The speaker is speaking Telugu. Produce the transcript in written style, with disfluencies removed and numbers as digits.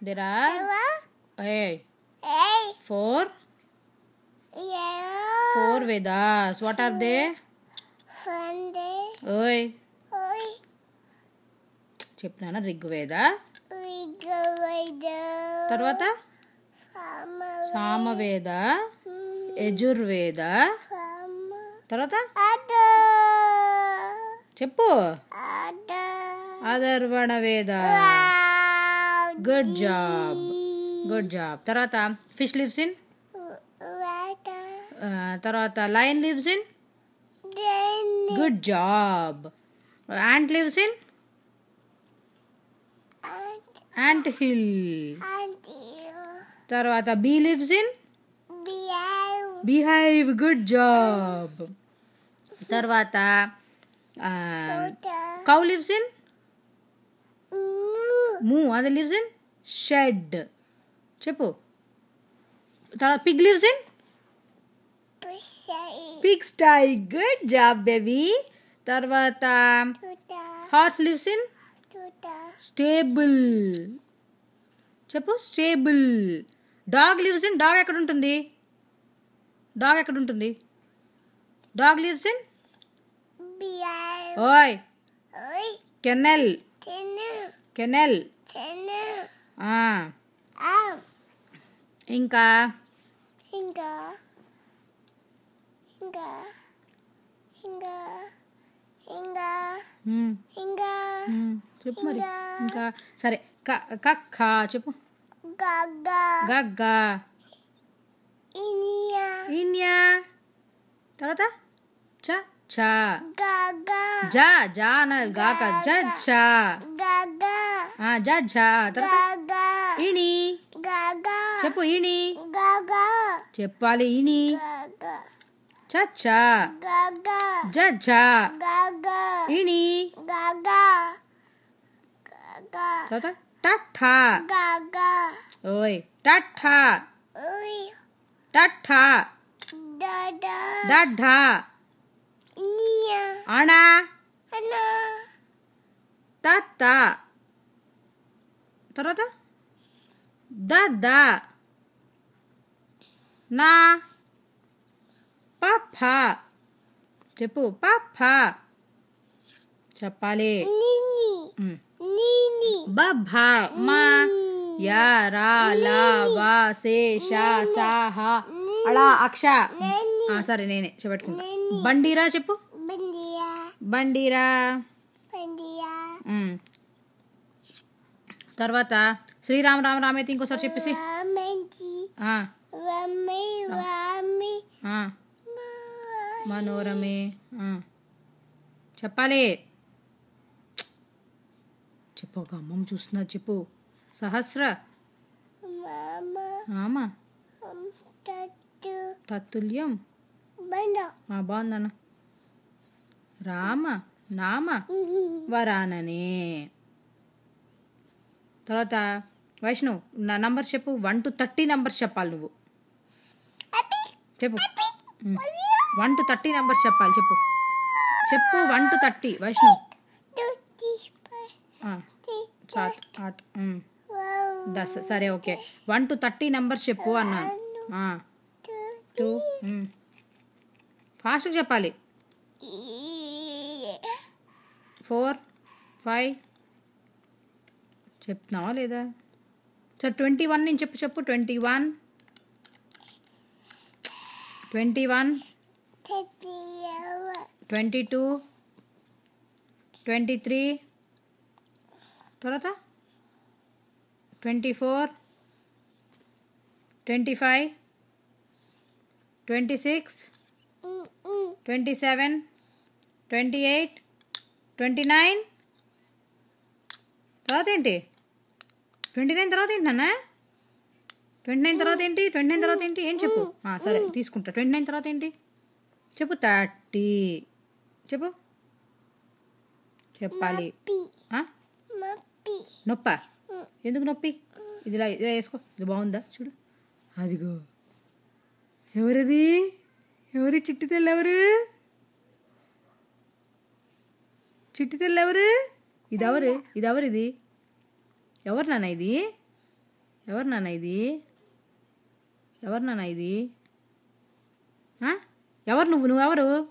There are four Vedas. What are they? Oi. చెప్పినానా Rigveda, తర్వాత సామవేద, యజుర్వేద, తర్వాత చెప్పు అథర్వణ వేద. Good job, good job. తర్వాత ఫిష్ లివ్స్ ఇన్, తర్వాత lion lives in. Good job. ant lives in ant hill. తర్వాత bee lives in beehive. Good job. తర్వాత cow lives in moo. అది lives in shed. చెప్పు. తర్వాత pig lives in pigsty. Good job baby. తర్వాత హార్స్ లివ్స్ ఇన్ స్టేబుల్. చెప్పు stable. Dog lives in, dog ఎక్కడ ఉంటుంది? డాగ్ ఎక్కడ ఉంటుంది? డాగ్ లివ్స్ ఇన్ ఓయ్ కెనెల్. కెనెల్. ఇంకా చెప్పు మరి. ఇంకా సరే కక్క చెప్పు. గగ్గ. ఇన్యా. తర్వాత చ చ. జ జ అనాలి, గాక. జజ్జ. జజ్జ. తర్వాత ఇణి చెప్పు. ఇణి చెప్పాలి. ఇణి. చచ్చ. జజ్జ. ఇణి. తర్వాత టట్ట. ఓయ్ టట్ట. టట్ట. దడ్డ. అణ. తత్త. తర్వాత దద్ద. నా. పప్ప చెప్పు. పప్ప చెప్పాలి. బబ్బ. మా. యా రా లా వా సే షా సా హా అలా అక్ష. సరే నేనే చెప్పట్టుకుంటా. బండిరా చెప్పు. బండిరా. తర్వాత శ్రీరామ రామ రామైతే ఇంకోసారి చెప్పేసి. మనోరమే చెప్పాలి. చెప్పు. ఒక అమ్మమ్మ చూస్తున్నా. చెప్పు. సహస్ర. తత్తుల్యం. బాగుందన్న. రామ నామ వరాననే. తర్వాత వైష్ణవ్ నా నంబర్ చెప్పు. 1 to 30 నంబర్స్ చెప్పాలి నువ్వు. చెప్పు. 1 to 30 నంబర్స్ చెప్పాలి. చెప్పు. చెప్పు 1 to 30 వైష్ణవ్. 7 8 10. సరే ఓకే. 1 to 30 నంబర్స్ చెప్పు అన్నాను. 2 ఫాస్ట్గా చెప్పాలి. 4 5 చెప్తున్నావా లేదా? సరే 21 నేను చెప్పు. 21 22 23 తర్వాత 24 25 26 27 28 29 తర్వాత ఏంటి? 29 తర్వాత ఏంటి నాన్న? 29 తర్వాత ఏంటి? 29 తర్వాత ఏంటి? ఏం చెప్పు. సరే తీసుకుంటా. 29 తర్వాత ఏంటి చెప్పు. 30 చెప్పు. చెప్పాలి. నొప్ప. ఎందుకు నొప్పి? ఇది ఇలా వేసుకో. ఇది బాగుందా చూడు. అదిగో ఎవరిది? ఎవరు చిట్టి తెల్ల? ఎవరు చిట్టి తెల్ల? ఎవరు ఇది? ఎవరు ఇది? ఎవరు నాన్న ఇది? ఎవరు నాన్న ఇది? ఎవరు నాన్న ఇది? ఎవరు నువ్వు? నువ్వెవరు?